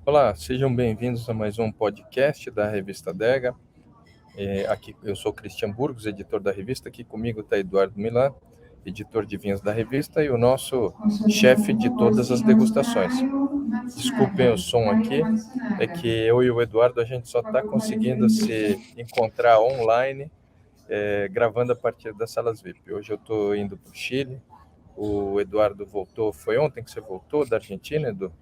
Olá, sejam bem-vindos a mais um podcast da Revista Adega. Aqui eu sou Cristian Burgos, editor da revista. Aqui comigo está Eduardo Milan, editor de vinhos da revista, e o nosso chefe de todas as degustações. Desculpem o som aqui, é que eu e o Eduardo a gente só está conseguindo se encontrar online, gravando a partir das salas VIP. Hoje eu estou indo para o Chile. O Eduardo voltou, foi ontem que você voltou da Argentina, Edu?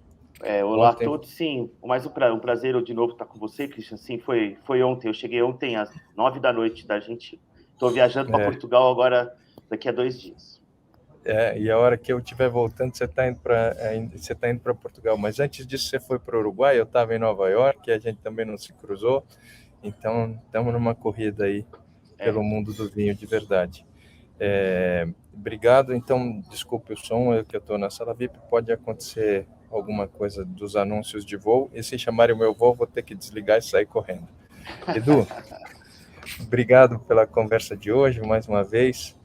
Olá a Ontem. todos, sim, um prazer de novo estar com você, Christian. Sim, foi ontem, eu cheguei ontem às 9 da noite da Argentina. Estou viajando para É, Portugal agora, daqui a 2 dias. e a hora que eu estiver voltando, você tá indo para Portugal. Mas antes disso, você foi para o Uruguai, eu estava em Nova York, e a gente também não se cruzou. Então, estamos numa corrida aí pelo É, mundo do vinho de verdade. Obrigado. Então, desculpe o som, eu que estou na sala VIP, pode acontecer alguma coisa dos anúncios de voo, e se chamarem o meu voo, vou ter que desligar e sair correndo. Edu, obrigado pela conversa de hoje, mais uma vez.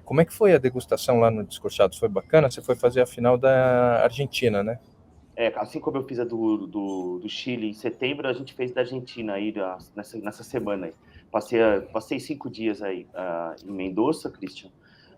Como é que foi a degustação lá no Descorchados? Foi bacana? Você foi fazer a final da Argentina, né? assim como eu fiz a do Chile em setembro, a gente fez da Argentina aí nessa semana aí. Passei 5 dias aí em Mendoza, Christian.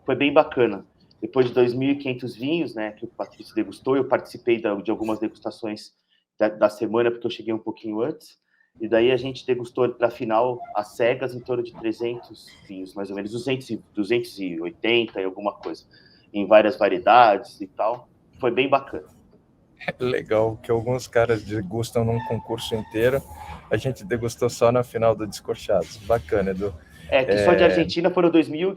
Foi bem bacana. Depois de 2.500 vinhos, né, que o Patrício degustou, eu participei de algumas degustações da semana, porque eu cheguei um pouquinho antes. E daí a gente degustou para a final, às cegas, em torno de 300 vinhos, mais ou menos, 280 e alguma coisa, em várias variedades e tal. Foi bem bacana. Legal, que alguns caras degustam num concurso inteiro, a gente degustou só na final do Descorchados. Bacana, Edu. Que só de Argentina foram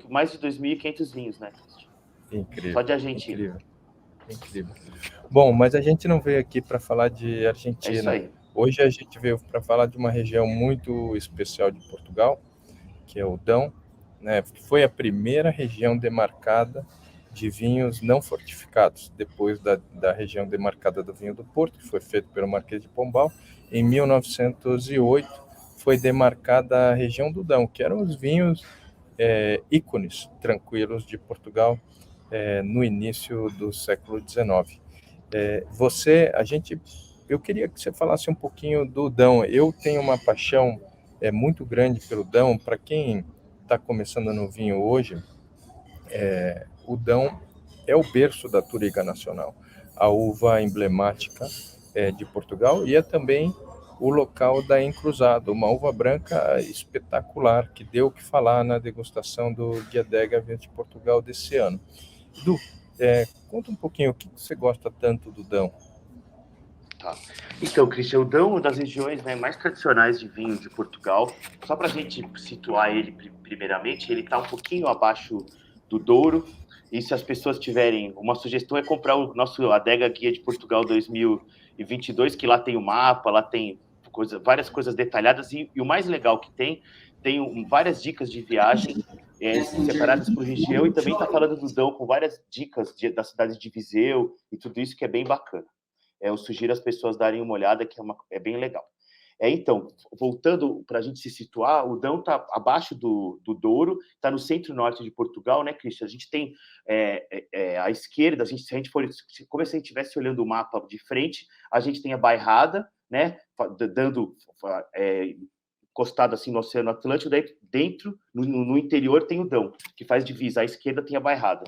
mais de 2.500 vinhos, né, Cristian? Só Incrível, de Argentina. incrível, incrível. Bom, mas a gente não veio aqui para falar de É isso Argentina. aí. Hoje a gente veio para falar de uma região muito especial de Portugal, que é o Dão, né? Foi a primeira região demarcada de vinhos não fortificados, depois da região demarcada do vinho do Porto, que foi feito pelo Marquês de Pombal. Em 1908 foi demarcada a região do Dão, que eram os vinhos ícones tranquilos de Portugal no início do século XIX. Eu queria que você falasse um pouquinho do Dão. Eu tenho uma paixão muito grande pelo Dão. Para quem está começando no vinho hoje, o Dão é o berço da Touriga Nacional, a uva emblemática de Portugal, e é também o local da Encruzado, uma uva branca espetacular, que deu o que falar na degustação do Guia Adega Vinhos de Portugal desse ano. Edu, conta um pouquinho o que você gosta tanto do Dão. Tá. Então, Cristian, o Dão é uma das regiões, né, mais tradicionais de vinho de Portugal. Só para a gente situar ele primeiramente, ele está um pouquinho abaixo do Douro. E se as pessoas tiverem uma sugestão, é comprar o nosso Adega Guia de Portugal 2022, que lá tem o mapa, lá tem várias coisas detalhadas. E o mais legal que tem várias dicas de viagem separadas por região, e também está falando do Dão com várias dicas da cidade de Viseu e tudo isso que é bem bacana. Eu sugiro as pessoas darem uma olhada, que é bem legal. Então, voltando para a gente se situar, o Dão está abaixo do Douro, está no centro-norte de Portugal, né, Cristian? A gente tem à esquerda, se a gente for, como se a gente estivesse olhando o mapa de frente, a gente tem a Bairrada, né, dando encostado assim no Oceano Atlântico, daí dentro, no interior, tem o Dão, que faz divisa. À esquerda tem a Bairrada.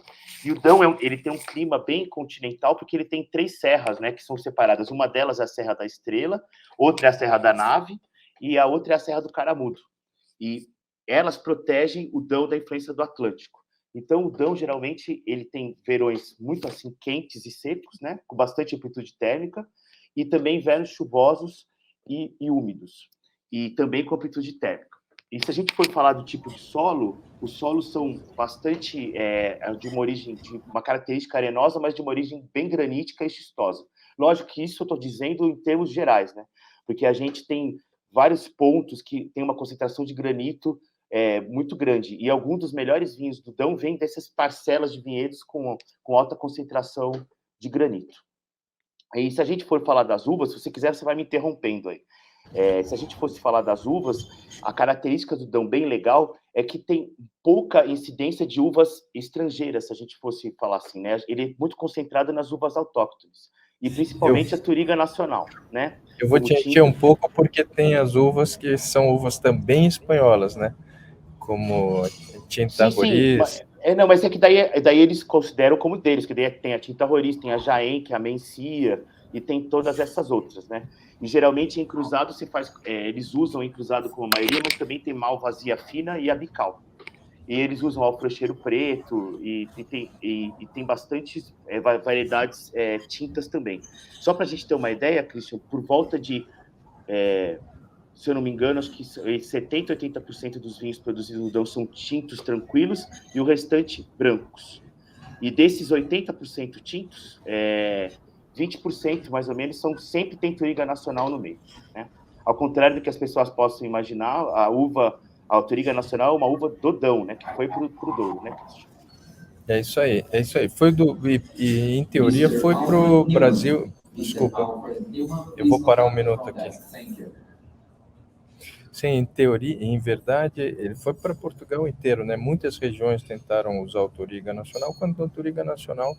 E o Dão ele tem um clima bem continental, porque ele tem 3 serras, né, que são separadas. Uma delas é a Serra da Estrela, outra é a Serra da Nave, e a outra é a Serra do Caramudo. E elas protegem o Dão da influência do Atlântico. Então, o Dão, geralmente, ele tem verões muito assim quentes e secos, né, com bastante amplitude térmica, e também invernos chuvosos e úmidos, e também com amplitude térmica. E se a gente for falar do tipo de solo, os solos são bastante de uma origem, de uma característica arenosa, mas de uma origem bem granítica e xistosa. Lógico que isso eu estou dizendo em termos gerais, né? Porque a gente tem vários pontos que tem uma concentração de granito muito grande, e alguns dos melhores vinhos do Dão vêm dessas parcelas de vinhedos com alta concentração de granito. E se a gente for falar das uvas, se você quiser, você vai me interrompendo aí. Se a gente fosse falar das uvas, a característica do Dão bem legal é que tem pouca incidência de uvas estrangeiras, se a gente fosse falar assim, né? Ele é muito concentrado nas uvas autóctones. e Eu, principalmente a Touriga Nacional, né? eu vou Como te encher tinta. um pouco porque tem as uvas que são uvas também espanholas, né? Como Tinta Sim, sim. Roriz. Não, mas é que daí eles consideram como deles, que daí tem a Tinta Roriz, tem a Jaén, que é a Mencia, e tem todas essas outras, né? E geralmente em cruzado se faz, eles usam em cruzado como a maioria, mas também tem malvasia fina e abical. E eles usam alfrocheiro preto e tem bastantes variedades tintas também. Só para a gente ter uma ideia, Christian, por volta de se eu não me engano, acho que 70%, 80% dos vinhos produzidos no Dão são tintos tranquilos e o restante brancos. E desses 80% tintos, 20% mais ou menos são sempre tem Touriga Nacional no meio. Né? Ao contrário do que as pessoas possam imaginar, a Touriga Nacional é uma uva do Dão, né? Que foi para o Douro, né, Cristian? É isso aí, é isso aí. E em teoria foi para o Brasil. Desculpa, eu vou parar um minuto aqui. Sim, em teoria, em verdade, ele foi para Portugal inteiro, né? Muitas regiões tentaram usar o Touriga Nacional, quando o Touriga Nacional,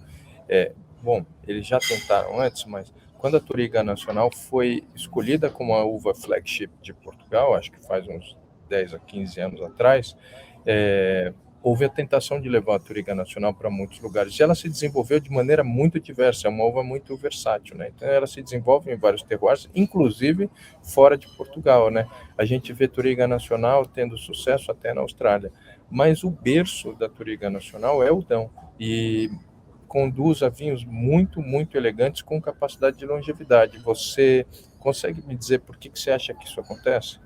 bom, eles já tentaram antes, mas quando a Touriga Nacional foi escolhida como a uva flagship de Portugal, acho que faz uns 10 a 15 anos atrás, houve a tentação de levar a Touriga Nacional para muitos lugares. E ela se desenvolveu de maneira muito diversa, é uma uva muito versátil, né? Então ela se desenvolve em vários terroirs, inclusive fora de Portugal, né? A gente vê Touriga Nacional tendo sucesso até na Austrália, mas o berço da Touriga Nacional é o Dão, e conduz a vinhos muito, muito elegantes com capacidade de longevidade. Você consegue me dizer por que você acha que isso acontece?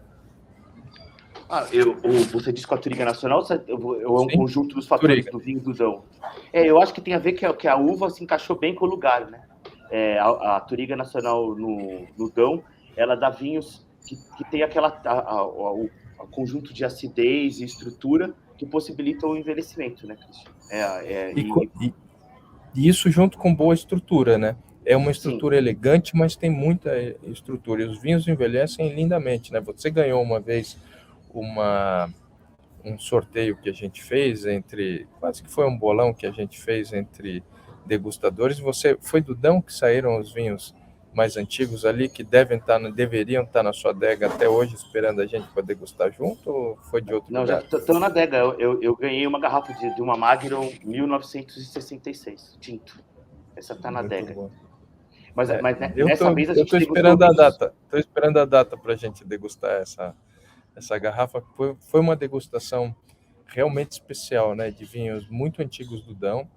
Você disse com a Touriga Nacional ou é um Sim, conjunto dos fatores Touriga. do vinho do Dão? Eu acho que tem a ver que a uva se encaixou bem com o lugar, né? A Touriga Nacional no Dão, ela dá vinhos que tem o conjunto de acidez e estrutura que possibilitam o envelhecimento, né, Cristian? E, e isso junto com boa estrutura, né? É uma Sim. estrutura elegante, mas tem muita estrutura. E os vinhos envelhecem lindamente, né? Você ganhou uma vez um sorteio que a gente fez quase que foi um bolão que a gente fez entre degustadores. Você foi do Dão que saíram os vinhos mais antigos ali que deveriam estar na sua adega até hoje esperando a gente para degustar junto, ou foi de outro Não, já lugar? estou na adega. Eu ganhei uma garrafa de uma Magnum 1966, tinto. Essa tá na Muito adega. bom. Mas Eu nessa tô, vez a eu gente tô degustou esperando a vinhos. data. Tô esperando a data para a gente degustar essa garrafa. Foi uma degustação realmente especial, né? De vinhos muito antigos do Dão.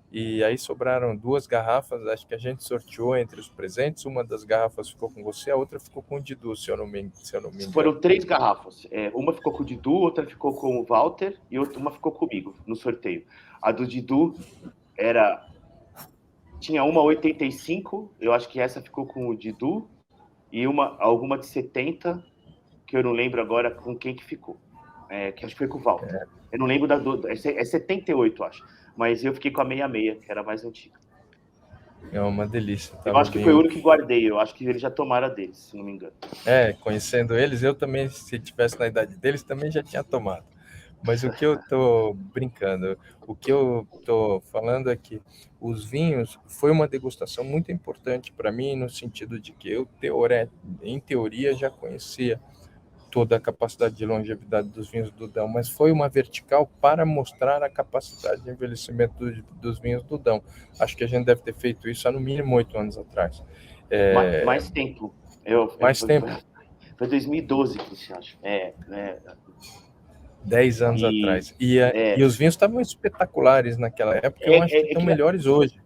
E aí sobraram 2 garrafas, acho que a gente sorteou entre os presentes. Uma das garrafas ficou com você, a outra ficou com o Didu, se eu não me engano. Foram 3 garrafas. Uma ficou com o Didu, outra ficou com o Walter e uma ficou comigo no sorteio. A do Didu tinha uma 85, eu acho que essa ficou com o Didu, e alguma de 70, que eu não lembro agora com quem que ficou. Que acho que foi com o Walter. Eu não lembro é 78, acho. Mas eu fiquei com a 66, que era a mais antiga. É uma delícia, tá? Eu acho que foi o único que guardei. Eu acho que eles já tomaram a deles, se não me engano. Conhecendo eles, eu também, se tivesse na idade deles, também já tinha tomado. Mas o que eu tô brincando, o que eu tô falando é que os vinhos foi uma degustação muito importante para mim, no sentido de que eu, em teoria, já conhecia toda a capacidade de longevidade dos vinhos do Dão, mas foi uma vertical para mostrar a capacidade de envelhecimento dos vinhos do Dão. Acho que a gente deve ter feito isso há no mínimo 8 anos atrás. Mais tempo. Mais tempo. Foi 2012, Cristian, acho. 10 anos E, atrás. E os vinhos estavam espetaculares naquela época, eu acho que estão melhores hoje.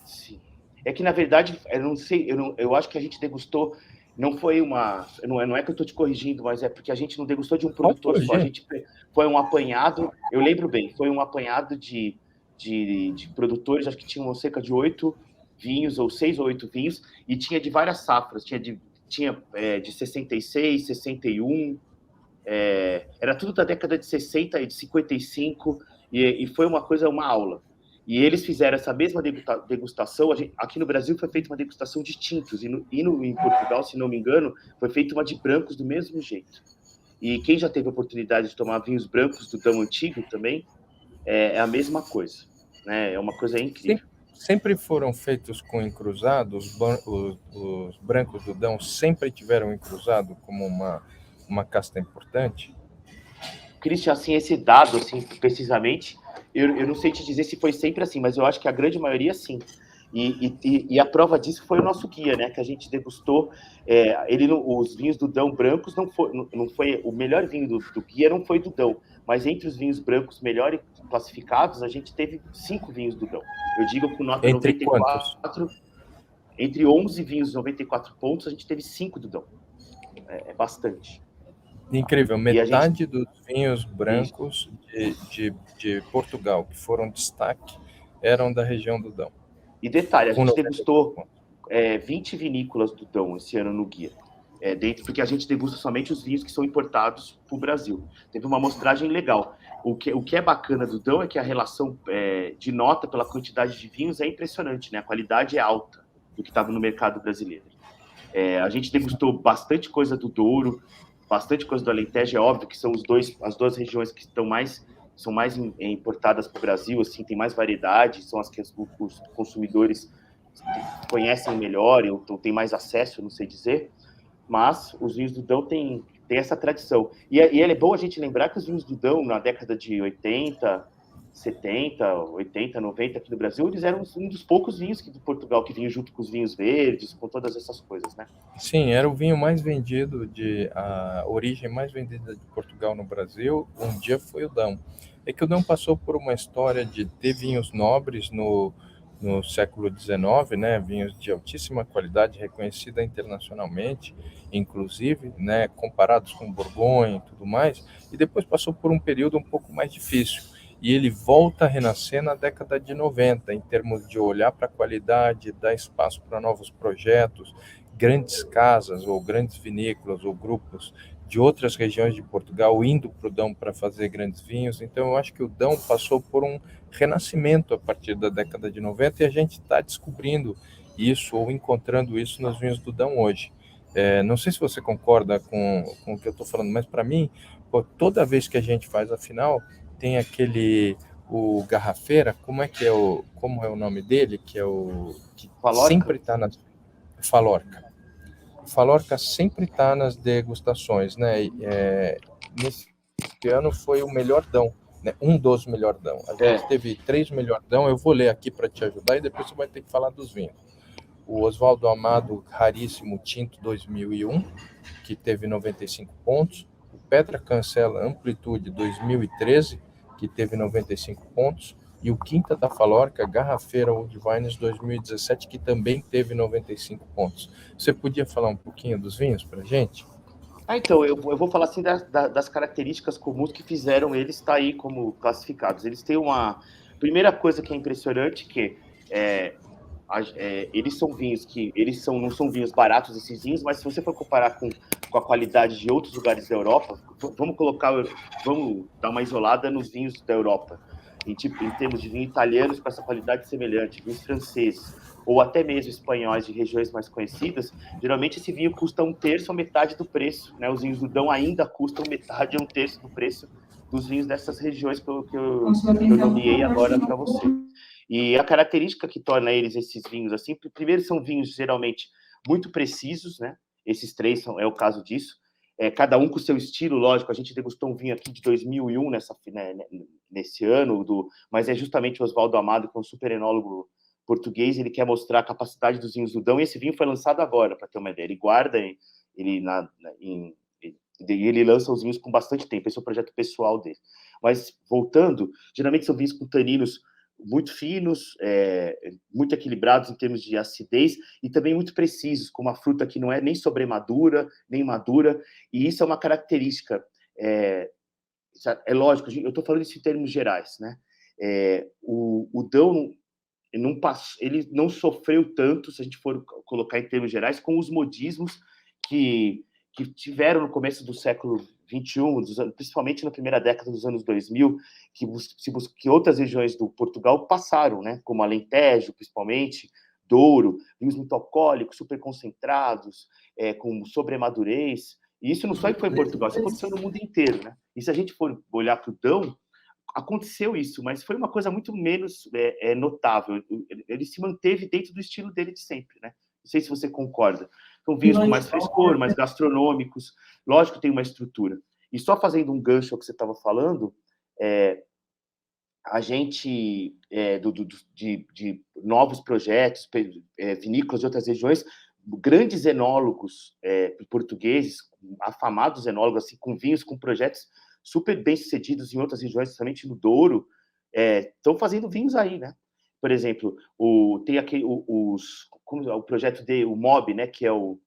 Sim. É que, na verdade, eu não sei, eu acho que a gente degustou, não foi uma, não é que eu estou te corrigindo, mas é porque a gente não degustou de um produtor só, a gente foi um apanhado, eu lembro bem, foi um apanhado de produtores, acho que tinham cerca de 8 vinhos, ou 6 ou 8 vinhos, e tinha de várias safras, tinha de 66, 61, era tudo da década de 60 e de 55, e foi uma aula. E eles fizeram essa mesma degustação. Aqui no Brasil foi feita uma degustação de tintos, em Portugal, se não me engano, foi feita uma de brancos do mesmo jeito. E quem já teve a oportunidade de tomar vinhos brancos do Dão Antigo também, é a mesma coisa. Né? É uma coisa incrível. sempre foram feitos com encruzado, os brancos do Dão sempre tiveram encruzado como uma casta importante? Christian, assim, esse dado, assim, precisamente, eu não sei te dizer se foi sempre assim, mas eu acho que a grande maioria, sim. E a prova disso foi o nosso guia, né? Que a gente degustou. Os vinhos do Dão brancos não foi o melhor vinho do guia, não foi do Dão, mas entre os vinhos brancos melhor classificados, a gente teve 5 vinhos do Dão. Eu digo com nota Entre quantos? 94, entre 11 vinhos de 94 pontos, a gente teve 5 do Dão. É bastante. Incrível, E a gente. metade dos vinhos brancos de Portugal que foram destaque eram da região do Dão. E detalhe, a Com gente 94 degustou pontos. 20 vinícolas do Dão esse ano no guia. Porque a gente degusta somente os vinhos que são importados para o Brasil. Teve uma amostragem legal. O que é bacana do Dão é que a relação de nota pela quantidade de vinhos é impressionante, né? A qualidade é alta do que estava no mercado brasileiro. A gente degustou bastante coisa do Douro, bastante coisa do Alentejo, é óbvio que são as duas regiões que são mais importadas para o Brasil, assim, tem mais variedade, são as que os consumidores conhecem melhor, ou têm mais acesso, não sei dizer, mas os vinhos do Dão têm essa tradição. E é bom a gente lembrar que os vinhos do Dão, na década de 80, 70, 80, 90 aqui no Brasil, eles eram um dos poucos vinhos de Portugal que vinham junto com os vinhos verdes, com todas essas coisas, né? Sim, era o vinho mais vendido, a origem mais vendida de Portugal no Brasil, um dia foi o Dão. É que o Dão passou por uma história de ter vinhos nobres no século XIX, né, vinhos de altíssima qualidade, reconhecida internacionalmente, inclusive, né, comparados com Borgonha e tudo mais, e depois passou por um período um pouco mais difícil. E ele volta a renascer na década de 90, em termos de olhar para a qualidade, dar espaço para novos projetos, grandes casas ou grandes vinícolas ou grupos de outras regiões de Portugal indo para o Dão para fazer grandes vinhos. Então eu acho que o Dão passou por um renascimento a partir da década de 90 e a gente está descobrindo isso ou encontrando isso nos vinhos do Dão hoje. Não sei se você concorda com o que eu estou falando, mas para mim, toda vez que a gente faz a final, tem o Garrafeira, como é o nome dele, que é o que sempre está nas Falorca. O Falorca sempre está nas degustações, né? Nesse ano foi o melhordão, né? Um dos melhordão. A gente teve 3 melhordão, eu vou ler aqui para te ajudar e depois você vai ter que falar dos vinhos. O Osvaldo Amado Raríssimo Tinto 2001, que teve 95 pontos. O Pedra Cancela Amplitude 2013, que teve 95 pontos. E o Quinta da Falorca Garrafeira Old Vines 2017, que também teve 95 pontos. Você podia falar um pouquinho dos vinhos para a gente? Então, eu vou falar assim das características comuns que fizeram eles estar aí como classificados. Eles têm uma primeira coisa que é impressionante, que eles são vinhos que não são vinhos baratos esses vinhos, mas se você for comparar com a qualidade de outros lugares da Europa, vamos dar uma isolada nos vinhos da Europa, em termos de vinho italianos com essa qualidade semelhante, vinhos franceses ou até mesmo espanhóis de regiões mais conhecidas, geralmente esse vinho custa 1/3 ou metade do preço, né? Os vinhos do Dão ainda custam metade ou 1/3 do preço dos vinhos dessas regiões que eu nomeei agora para você. E a característica que torna eles esses vinhos assim, primeiro são vinhos geralmente muito precisos, né? Esses 3 é o caso disso. Cada um com o seu estilo, lógico. A gente degustou um vinho aqui de 2001 nesse ano, mas é justamente o Osvaldo Amado, que é um super enólogo português. Ele quer mostrar a capacidade dos vinhos do Dão, e esse vinho foi lançado agora, para ter uma ideia. Ele guarda ele lança os vinhos com bastante tempo. Esse é o projeto pessoal dele. Mas, voltando, geralmente são vinhos com taninos muito finos, muito equilibrados em termos de acidez e também muito precisos, com uma fruta que não é nem sobremadura, nem madura, e isso é uma característica. É lógico, eu estou falando isso em termos gerais, né? O Dão ele não sofreu tanto, se a gente for colocar em termos gerais, com os modismos que tiveram no começo do século XXI, principalmente na primeira década dos anos 2000, que outras regiões do Portugal passaram, né? Como Alentejo, principalmente, Douro, vinhos muito alcoólicos, super concentrados, com sobremadurez. E isso não só foi em Portugal, isso aconteceu no mundo inteiro, né? E se a gente for olhar para o Dão, aconteceu isso, mas foi uma coisa muito menos notável. Ele se manteve dentro do estilo dele de sempre, né? Não sei se você concorda. São vinhos com mais frescor, mais gastronômicos. Lógico que tem uma estrutura. E só fazendo um gancho ao que você estava falando, a gente, de novos projetos, vinícolas de outras regiões, grandes enólogos portugueses, afamados enólogos, assim, com vinhos, com projetos super bem-sucedidos em outras regiões, principalmente no Douro, estão fazendo vinhos aí, né? Por exemplo, tem aqui o projeto o MOB, né, que é o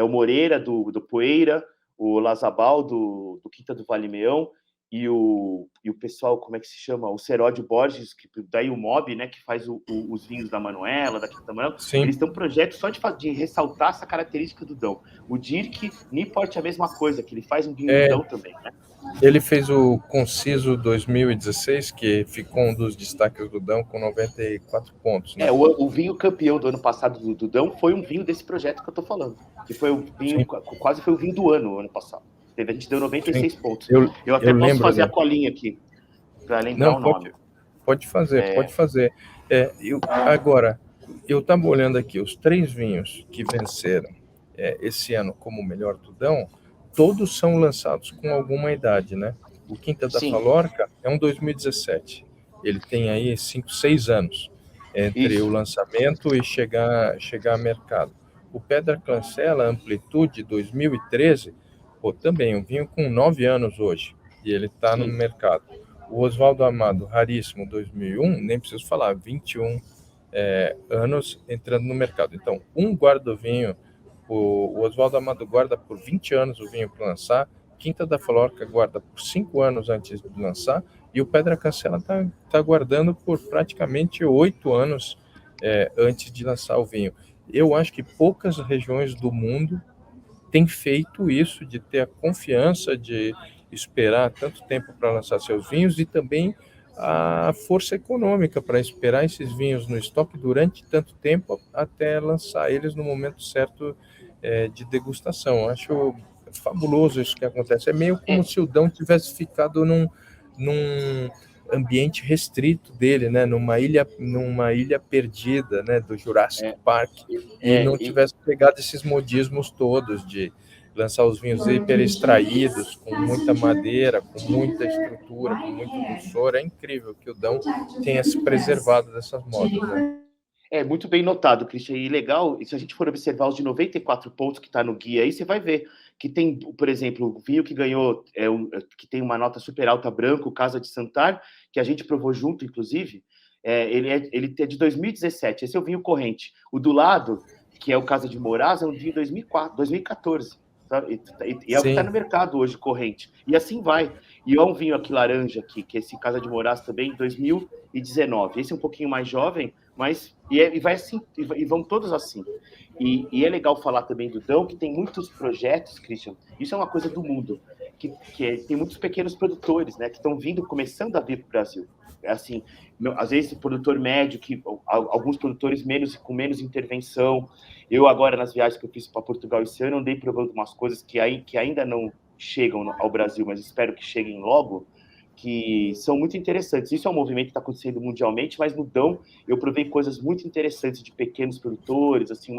Moreira, do Poeira, o Lazabal, do Quinta do Vale Meão, e o pessoal, como é que se chama? O Seródio Borges, que daí o MOB, né, que faz os vinhos da Manuela, da Quinta da Manuela. Sim. Eles têm um projeto só de ressaltar essa característica do Dão. O Dirk Niport é a mesma coisa, que ele faz um vinho do Dão também, né? Ele fez o Conciso 2016, que ficou um dos destaques do Dão, com 94 pontos. Né? O vinho campeão do ano passado do Dão foi um vinho desse projeto que eu tô falando, que foi o vinho, quase foi o vinho do ano passado. A gente deu 96 pontos. Eu até posso fazer a colinha aqui, para lembrar o nome. Pode fazer. Agora, eu estava olhando aqui, os 3 vinhos que venceram esse ano como o melhor do Dão, todos são lançados com alguma idade, né? O Quinta da Falorca é um 2017. Ele tem aí 5, 6 anos entre o lançamento e chegar a mercado. O Pedra Cancela Amplitude 2013, também um vinho com 9 anos hoje, e ele está no mercado. O Osvaldo Amado Raríssimo 2001, nem preciso falar, 21 anos entrando no mercado. Então, guarda o vinho, o Osvaldo Amado guarda por 20 anos o vinho para lançar, Quinta da Falorca guarda por 5 anos antes de lançar, e o Pedra Cancela está guardando por praticamente 8 anos antes de lançar o vinho. Eu acho que poucas regiões do mundo têm feito isso, de ter a confiança de esperar tanto tempo para lançar seus vinhos, e também a força econômica para esperar esses vinhos no estoque durante tanto tempo até lançar eles no momento certo de degustação. Eu acho fabuloso isso que acontece. É meio como se o Dão tivesse ficado num ambiente restrito dele, né, numa ilha perdida, né, do Jurassic Park, e não tivesse pegado esses modismos todos de lançar os vinhos hiper extraídos, com muita madeira, com muita estrutura, com muito dulçor. É incrível que o Dão tenha se preservado dessas modas, né? Muito bem notado, Christian. E legal, se a gente for observar os de 94 pontos que está no guia aí, você vai ver que tem, por exemplo, o vinho que ganhou, que tem uma nota super alta branco, Casa de Santar, que a gente provou junto, inclusive, ele é de 2017. Esse é o vinho corrente. O do lado, que é o Casa de Moraes, é um vinho de 2014. Sabe? E é o que está no mercado hoje, corrente. E assim vai. E é um vinho aqui laranja, aqui, que é esse Casa de Moraes também, 2019. Esse é um pouquinho mais jovem, mas vai assim, e vão todos assim. E é legal falar também do Dão, que tem muitos projetos, Christian, isso é uma coisa do mundo, que tem muitos pequenos produtores, né, que estão começando a vir para o Brasil. Assim, às vezes produtor médio, alguns produtores com menos intervenção. Eu agora, nas viagens que eu fiz para Portugal esse ano, andei provando umas coisas que ainda não chegam ao Brasil, mas espero que cheguem logo, que são muito interessantes. Isso é um movimento que está acontecendo mundialmente, mas no Dão eu provei coisas muito interessantes de pequenos produtores, assim,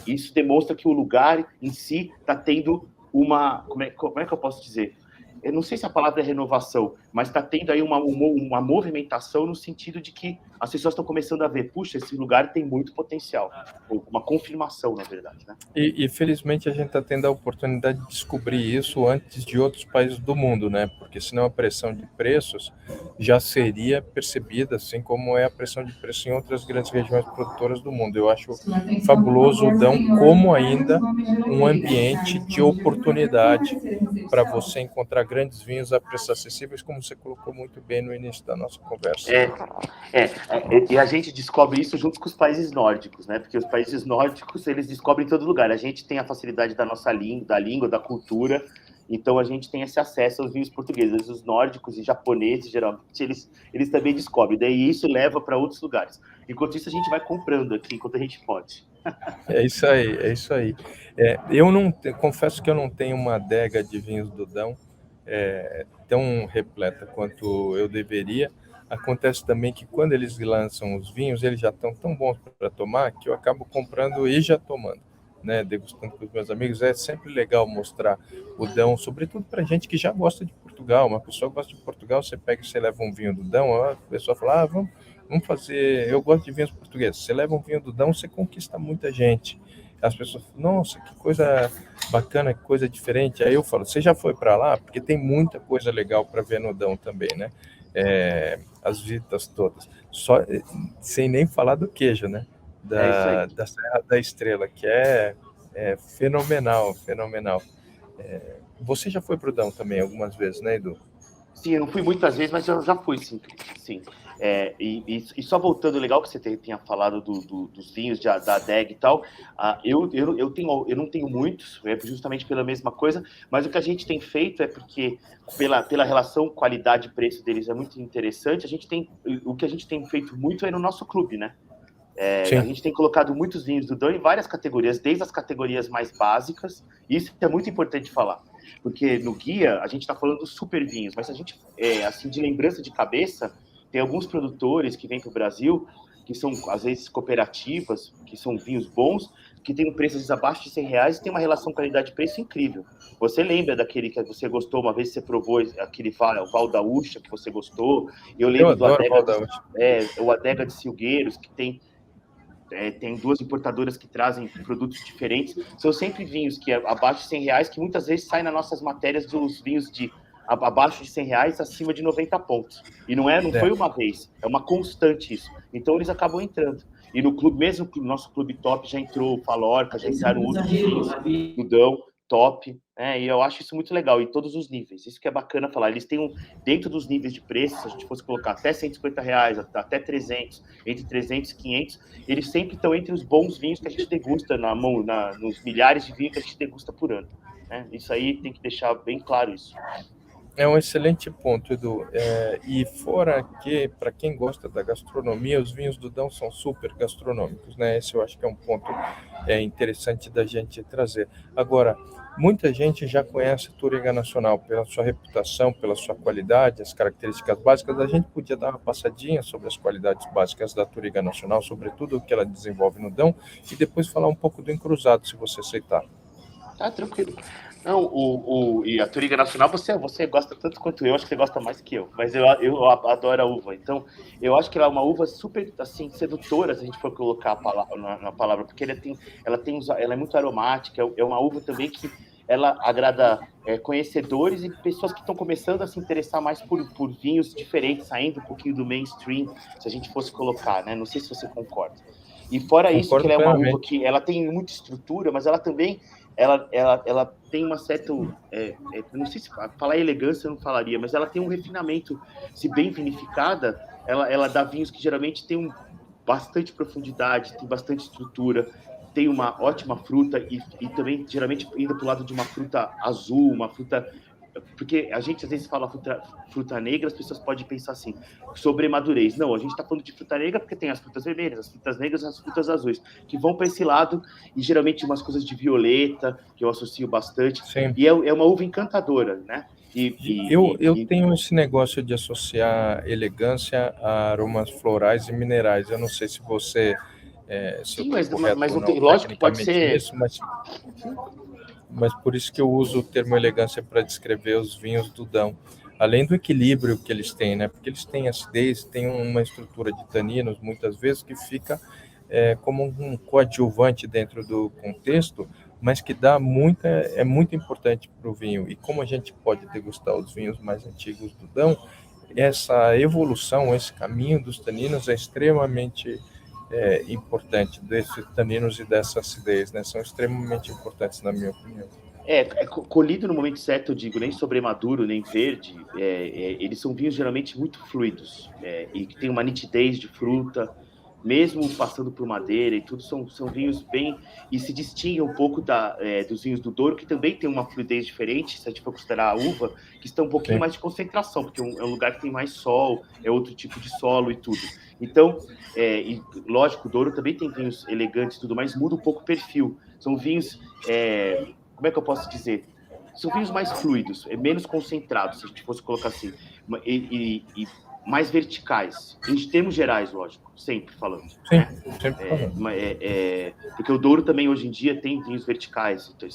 isso demonstra que o lugar em si está tendo como é que eu posso dizer? Eu não sei se a palavra é renovação, mas está tendo aí uma movimentação no sentido de que as pessoas estão começando a ver, puxa, esse lugar tem muito potencial. Uma confirmação, na verdade, né? E felizmente a gente está tendo a oportunidade de descobrir isso antes de outros países do mundo, né? Porque senão a pressão de preços já seria percebida, assim como é a pressão de preço em outras grandes regiões produtoras do mundo. Eu acho fabuloso o Dão como ainda um ambiente de oportunidade para você encontrar grandes vinhos a preços acessíveis, como você colocou muito bem no início da nossa conversa. E a gente descobre isso junto com os países nórdicos, né? Porque os países nórdicos, eles descobrem em todo lugar. A gente tem a facilidade da nossa língua, da cultura, então a gente tem esse acesso aos vinhos portugueses. Os nórdicos e japoneses, geralmente, eles também descobrem. Daí isso leva para outros lugares. Enquanto isso, a gente vai comprando aqui, enquanto a gente pode. É isso aí. Confesso que eu não tenho uma adega de vinhos do Dão, tão repleta quanto eu deveria. Acontece também que quando eles lançam os vinhos, eles já estão tão bons para tomar que eu acabo comprando e já tomando, né? Degustando com os meus amigos. É sempre legal mostrar o Dão, sobretudo para gente que já gosta de Portugal. Uma pessoa que gosta de Portugal, você pega e você leva um vinho do Dão, a pessoa fala, vamos fazer, eu gosto de vinhos portugueses. Você leva um vinho do Dão, você conquista muita gente. As pessoas falam, nossa, que coisa bacana, que coisa diferente. Aí eu falo, você já foi para lá? Porque tem muita coisa legal para ver no Dão também, né? As vistas todas. Só, sem nem falar do queijo, né? É isso aí. Da Serra da Estrela, que é fenomenal, fenomenal. Você já foi para o Dão também algumas vezes, né, Edu? Sim, eu não fui muitas vezes, mas eu já fui, sim. Sim. E só voltando, legal que você tenha falado dos vinhos da adega e tal. Eu não tenho muitos, justamente pela mesma coisa, mas o que a gente tem feito é porque, pela relação qualidade-preço deles é muito interessante, o que a gente tem feito muito é no nosso clube, né? A gente tem colocado muitos vinhos do Dão em várias categorias, desde as categorias mais básicas, e isso é muito importante falar, porque no guia a gente está falando dos super vinhos, mas a gente, assim, de lembrança de cabeça, tem alguns produtores que vêm para o Brasil, que são, às vezes, cooperativas, que são vinhos bons, que tem um preço abaixo de R$100 e tem uma relação qualidade-preço incrível. Você lembra daquele que você gostou, uma vez você provou aquele Val da Ucha que você gostou? Eu lembro do o Adega de Silgueiros, que tem duas importadoras que trazem produtos diferentes. São sempre vinhos que abaixo de R$100, que muitas vezes saem nas nossas matérias dos vinhos de abaixo de R$100, acima de 90 pontos. E não foi uma vez, é uma constante isso. Então eles acabam entrando. E no clube, mesmo no nosso clube top, já entrou o Falorca, já entraram outros vinhos, Dudão, top, e eu acho isso muito legal, em todos os níveis. Isso que é bacana falar. Eles têm dentro dos níveis de preço, se a gente fosse colocar até R$150, até 300, entre 300 e 500, eles sempre estão entre os bons vinhos que a gente degusta nos milhares de vinhos que a gente degusta por ano. Né? Isso aí tem que deixar bem claro isso. É um excelente ponto, Edu. E fora que, para quem gosta da gastronomia, os vinhos do Dão são super gastronômicos, né? Esse eu acho que é um ponto interessante da gente trazer. Agora, muita gente já conhece a Touriga Nacional pela sua reputação, pela sua qualidade, as características básicas. A gente podia dar uma passadinha sobre as qualidades básicas da Touriga Nacional, sobretudo o que ela desenvolve no Dão, e depois falar um pouco do encruzado, se você aceitar. Tranquilo. Não, e a Touriga Nacional você gosta tanto quanto eu, acho que você gosta mais que eu, mas eu adoro a uva, então eu acho que ela é uma uva super, assim, sedutora, se a gente for colocar na palavra, porque ela é muito aromática, é uma uva também que ela agrada conhecedores e pessoas que estão começando a se interessar mais por vinhos diferentes, saindo um pouquinho do mainstream, se a gente fosse colocar, né? Não sei se você concorda. E fora isso, que ela é uma uva que ela tem muita estrutura, mas ela também ela tem uma certa, não sei se falar elegância eu não falaria, mas ela tem um refinamento, se bem vinificada, ela dá vinhos que geralmente tem bastante profundidade, tem bastante estrutura, tem uma ótima fruta e também geralmente indo para o lado de uma fruta azul, uma fruta, porque a gente às vezes fala fruta negra, as pessoas podem pensar assim, sobre madurez. Não, a gente está falando de fruta negra porque tem as frutas vermelhas, as frutas negras e as frutas azuis, que vão para esse lado, e geralmente umas coisas de violeta, que eu associo bastante. Sim. E é uma uva encantadora, né? Eu tenho esse negócio de associar elegância a aromas florais e minerais. Eu não sei se você... Sim, mas não tem, lógico que pode ser... Nisso, mas por isso que eu uso o termo elegância para descrever os vinhos do Dão. Além do equilíbrio que eles têm, né? Porque eles têm acidez, têm uma estrutura de taninos, muitas vezes, que fica como um coadjuvante dentro do contexto, mas que é muito importante para o vinho. E como a gente pode degustar os vinhos mais antigos do Dão, essa evolução, esse caminho dos taninos é extremamente importante, desses taninos e dessa acidez, né? São extremamente importantes, na minha opinião. Colhido no momento certo, eu digo, nem sobremaduro, nem verde, eles são vinhos geralmente muito fluidos, e que tem uma nitidez de fruta, mesmo passando por madeira e tudo, são vinhos bem... E se distinguem um pouco dos vinhos do Douro, que também tem uma fluidez diferente, se a gente for considerar a uva, que está um pouquinho mais de concentração, porque é um lugar que tem mais sol, é outro tipo de solo e tudo. Então, e, lógico, o Douro também tem vinhos elegantes e tudo, mas muda um pouco o perfil. São vinhos... como é que eu posso dizer? são vinhos mais fluidos, menos concentrados, se a gente fosse colocar assim, e mais verticais, em termos gerais, lógico, sempre falando, Sim, né? sempre falando. Porque o Douro também, hoje em dia, tem vinhos verticais, então,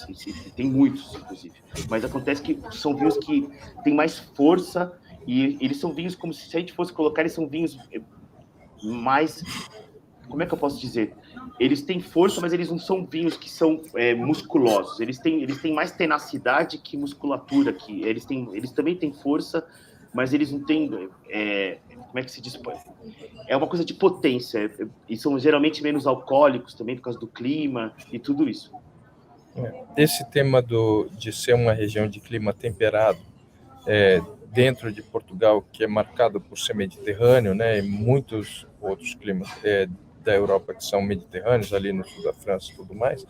tem muitos, inclusive, mas acontece que são vinhos que têm mais força, e eles são vinhos como se a gente fosse colocar, eles são vinhos mais, como é que eu posso dizer? Eles têm força, mas eles não são vinhos que são musculosos. Eles têm mais tenacidade que musculatura. Eles também têm força, mas eles não têm... como é que se diz? É uma coisa de potência. E são geralmente menos alcoólicos também, por causa do clima e tudo isso. Esse tema de ser uma região de clima temperado, dentro de Portugal, que é marcado por ser mediterrâneo, né, e muitos outros climas da Europa que são mediterrâneos, ali no sul da França e tudo mais,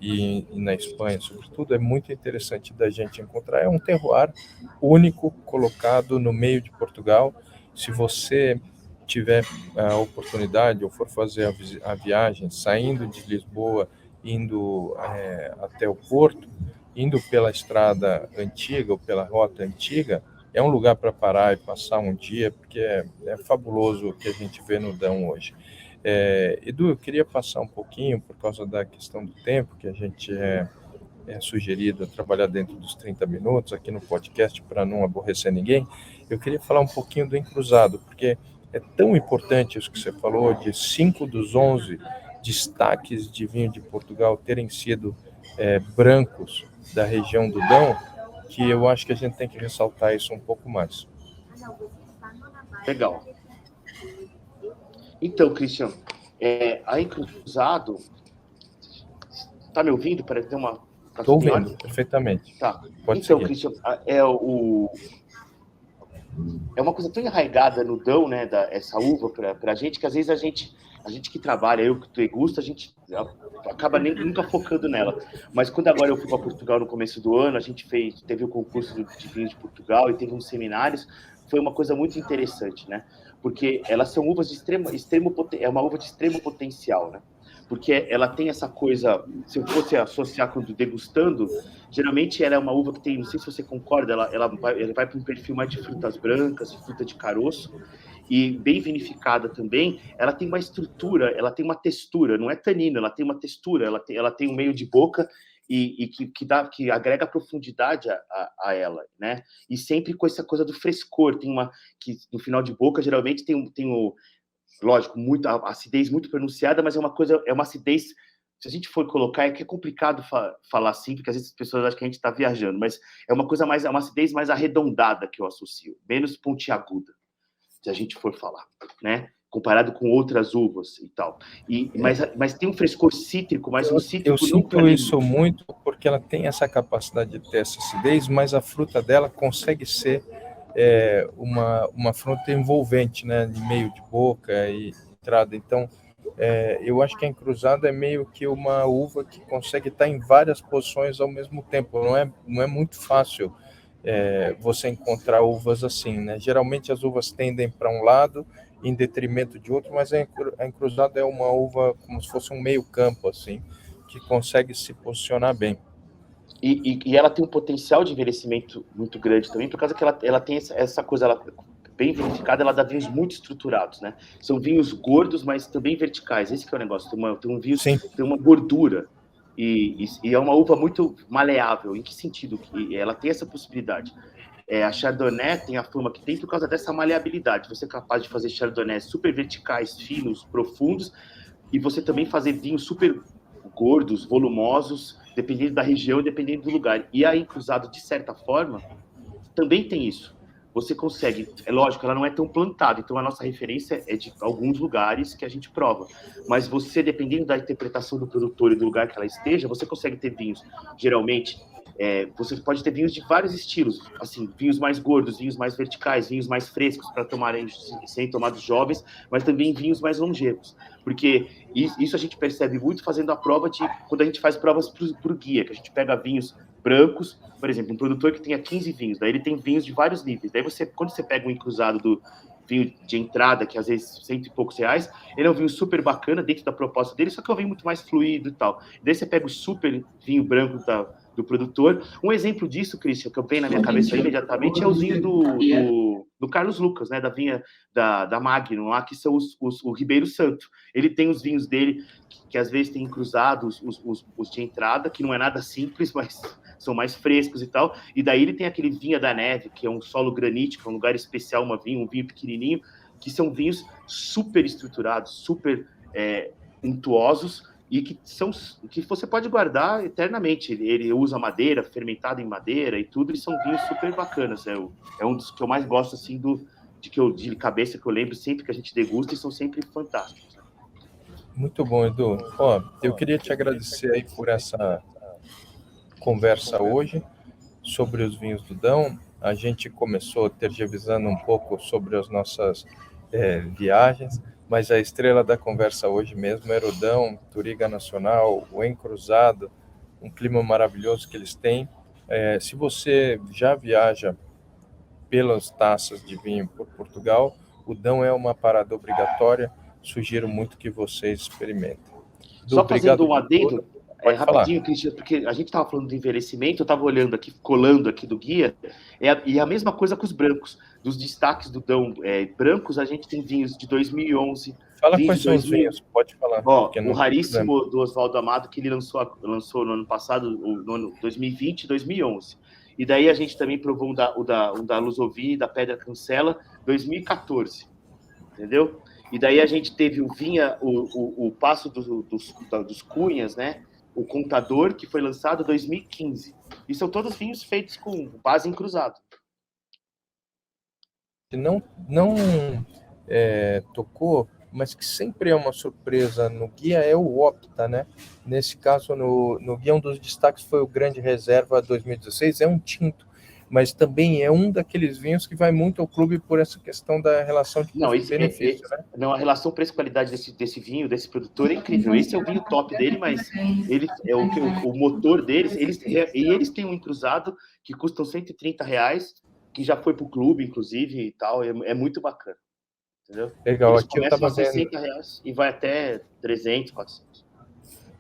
e na Espanha, sobretudo, é muito interessante da gente encontrar. É um terroir único colocado no meio de Portugal. Se você tiver a oportunidade ou for fazer a viagem saindo de Lisboa, indo até o Porto, indo pela estrada antiga ou pela rota antiga, é um lugar para parar e passar um dia, porque é fabuloso o que a gente vê no Dão hoje. Edu, eu queria passar um pouquinho, por causa da questão do tempo, que a gente é sugerido a trabalhar dentro dos 30 minutos aqui no podcast, para não aborrecer ninguém. Eu queria falar um pouquinho do encruzado, porque é tão importante isso que você falou, de 5 dos 11 destaques de vinho de Portugal terem sido brancos da região do Dão, que eu acho que a gente tem que ressaltar isso um pouco mais. Legal. Então, Cristian, a Encruzado... Tá me ouvindo? Parece ter uma... Estou ouvindo, perfeitamente. Tá. Pode então, seguir. Cristian, é uma coisa tão enraigada no Dão, né, essa uva para a gente, que às vezes a gente que trabalha, eu que degusta, a gente acaba nunca focando nela. Mas quando agora eu fui para Portugal no começo do ano, a gente teve o concurso de vinho de Portugal e teve uns seminários, foi uma coisa muito interessante, né? Porque elas são uvas de é uma uva de extremo potencial, né? Porque ela tem essa coisa, se eu fosse associar quando degustando, geralmente ela é uma uva que tem, não sei se você concorda, ela vai para um perfil mais de frutas brancas, fruta de caroço, e bem vinificada também. Ela tem uma estrutura, ela tem uma textura, não é tanino, ela tem uma textura, ela tem um meio de boca e que agrega profundidade a ela, né? E sempre com essa coisa do frescor, que no final de boca geralmente tem o lógico, acidez muito pronunciada, mas é uma acidez, se a gente for colocar, é complicado falar assim, porque às vezes as pessoas acham que a gente está viajando, mas é uma acidez mais arredondada que eu associo, menos pontiaguda, se a gente for falar, né? Comparado com outras uvas e tal. Mas tem um frescor cítrico, mas um cítrico... Eu sinto isso muito porque ela tem essa capacidade de ter essa acidez, mas a fruta dela consegue ser uma fruta envolvente, né, de meio de boca e entrada. Então, eu acho que a encruzada é meio que uma uva que consegue estar em várias posições ao mesmo tempo. Não é muito fácil você encontrar uvas assim, né? Geralmente as uvas tendem para um lado em detrimento de outro, mas a encruzada é uma uva como se fosse um meio campo, assim, que consegue se posicionar bem. E ela tem um potencial de envelhecimento muito grande também, por causa que ela tem essa coisa, bem vinificada, ela dá vinhos muito estruturados, né? São vinhos gordos, mas também verticais. Esse que é o negócio, tem um vinho, tem uma gordura. E é uma uva muito maleável. Em que sentido? Que ela tem essa possibilidade. A Chardonnay tem a fama que tem por causa dessa maleabilidade. Você é capaz de fazer Chardonnay super verticais, finos, profundos, e você também fazer vinhos super gordos, volumosos, dependendo da região, dependendo do lugar. E a Encruzado, de certa forma, também tem isso. Você consegue, é lógico, ela não é tão plantada, então a nossa referência é de alguns lugares que a gente prova. Mas você, dependendo da interpretação do produtor e do lugar que ela esteja, você consegue ter vinhos, geralmente, você pode ter vinhos de vários estilos, assim, vinhos mais gordos, vinhos mais verticais, vinhos mais frescos para serem tomados jovens, mas também vinhos mais longevos. Porque isso a gente percebe muito fazendo a prova quando a gente faz provas para o guia, que a gente pega vinhos brancos, por exemplo, um produtor que tenha 15 vinhos, daí ele tem vinhos de vários níveis. Daí quando você pega um encruzado do vinho de entrada, que às vezes R$100 e poucos, ele é um vinho super bacana dentro da proposta dele, só que é um vinho muito mais fluido e tal. Daí você pega o super vinho branco do do produtor. Um exemplo disso, Christian, que eu venho na minha cabeça imediatamente, é os vinhos do Carlos Lucas, né, da vinha da Magnum, lá, que são o Ribeiro Santo. Ele tem os vinhos dele, que às vezes tem cruzados os de entrada, que não é nada simples, mas são mais frescos e tal. E daí ele tem aquele Vinha da Neve, que é um solo granítico, um lugar especial, um vinho pequenininho, que são vinhos super estruturados, super untuosos, e que você pode guardar eternamente. Ele usa madeira, fermentado em madeira e tudo, e são vinhos super bacanas. É um dos que eu mais gosto, assim, de cabeça, que eu lembro sempre que a gente degusta, e são sempre fantásticos. Muito bom, Edu. Ó, eu queria te agradecer aí por essa conversa hoje sobre os vinhos do Dão. A gente começou tergiversando um pouco sobre as nossas viagens, mas a estrela da conversa hoje mesmo era o Dão, Touriga Nacional, o Encruzado, um clima maravilhoso que eles têm. Se você já viaja pelas taças de vinho por Portugal, o Dão é uma parada obrigatória, sugiro muito que vocês experimentem. Só fazendo um adendo, rapidinho, Cristian, porque a gente estava falando de envelhecimento, eu estava olhando aqui, colando aqui do guia, e a mesma coisa com os brancos. Dos destaques do Dão brancos, a gente tem vinhos de 2011. Fala quais são os vinhos, pode falar. O raríssimo do Oswaldo Amado, que ele lançou no ano passado, no ano 2020 e 2011. E daí a gente também provou um da Lusovini, da Pedra Cancela, 2014. Entendeu? E daí a gente teve o Passo dos Cunhas, né? O Contador, que foi lançado em 2015. E são todos vinhos feitos com base em cruzado. Não tocou, mas que sempre é uma surpresa no guia, é o Opta, né? Nesse caso, no guia, um dos destaques foi o Grande Reserva 2016, é um tinto, mas também é um daqueles vinhos que vai muito ao clube por essa questão da relação de custo-benefício, né? Não, a relação preço-qualidade desse vinho, desse produtor é incrível. Esse é o vinho top dele, mas ele é o motor deles, eles têm um encruzado que custam R$130, que já foi para o clube, inclusive, e tal, é muito bacana. Entendeu? Legal, eles aqui eu começam estava a R$60 e vai até 300, 400.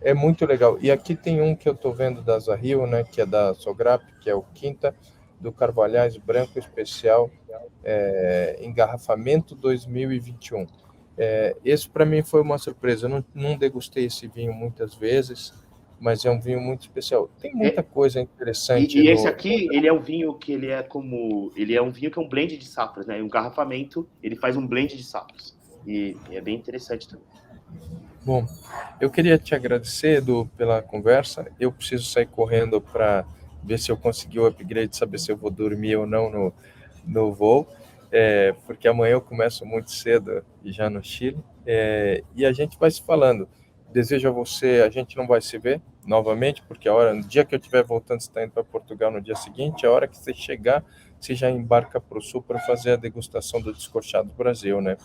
É muito legal. E aqui tem um que eu estou vendo da Zahil, né, que é da Sograp, que é o Quinta do Carvalhais Branco Especial, engarrafamento 2021. Esse para mim foi uma surpresa. Eu não degustei esse vinho muitas vezes, mas é um vinho muito especial. Tem muita coisa interessante. E esse aqui, ele é um vinho que ele é um vinho que é um blend de safras, né? Um engarrafamento, ele faz um blend de safras. E é bem interessante também. Bom, eu queria te agradecer, Edu, pela conversa. Eu preciso sair correndo para ver se eu consegui o upgrade, saber se eu vou dormir ou não no voo, porque amanhã eu começo muito cedo e já no Chile, e a gente vai se falando. Desejo a você, a gente não vai se ver novamente, porque no dia que eu estiver voltando, você está indo para Portugal no dia seguinte, a hora que você chegar, você já embarca para o sul para fazer a degustação do Descorchado do Brasil, né?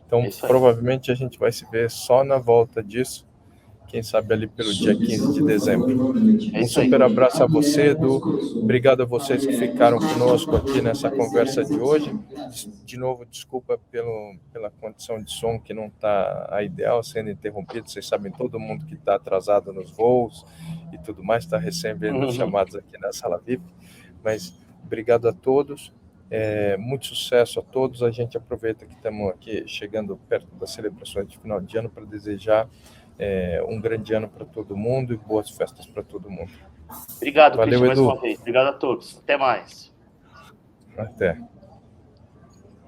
Então, provavelmente a gente vai se ver só na volta disso, quem sabe ali pelo dia 15 de dezembro. Um super abraço a você, Edu. Obrigado a vocês que ficaram conosco aqui nessa conversa de hoje. De novo, desculpa pela condição de som que não está a ideal, sendo interrompido. Vocês sabem, todo mundo que está atrasado nos voos e tudo mais está recebendo chamados aqui na sala VIP. Mas obrigado a todos. Muito sucesso a todos. A gente aproveita que estamos aqui chegando perto das celebrações de final de ano para desejar um grande ano para todo mundo e boas festas para todo mundo. Obrigado, Cristian, mais uma vez. Obrigado a todos. Até mais. Até.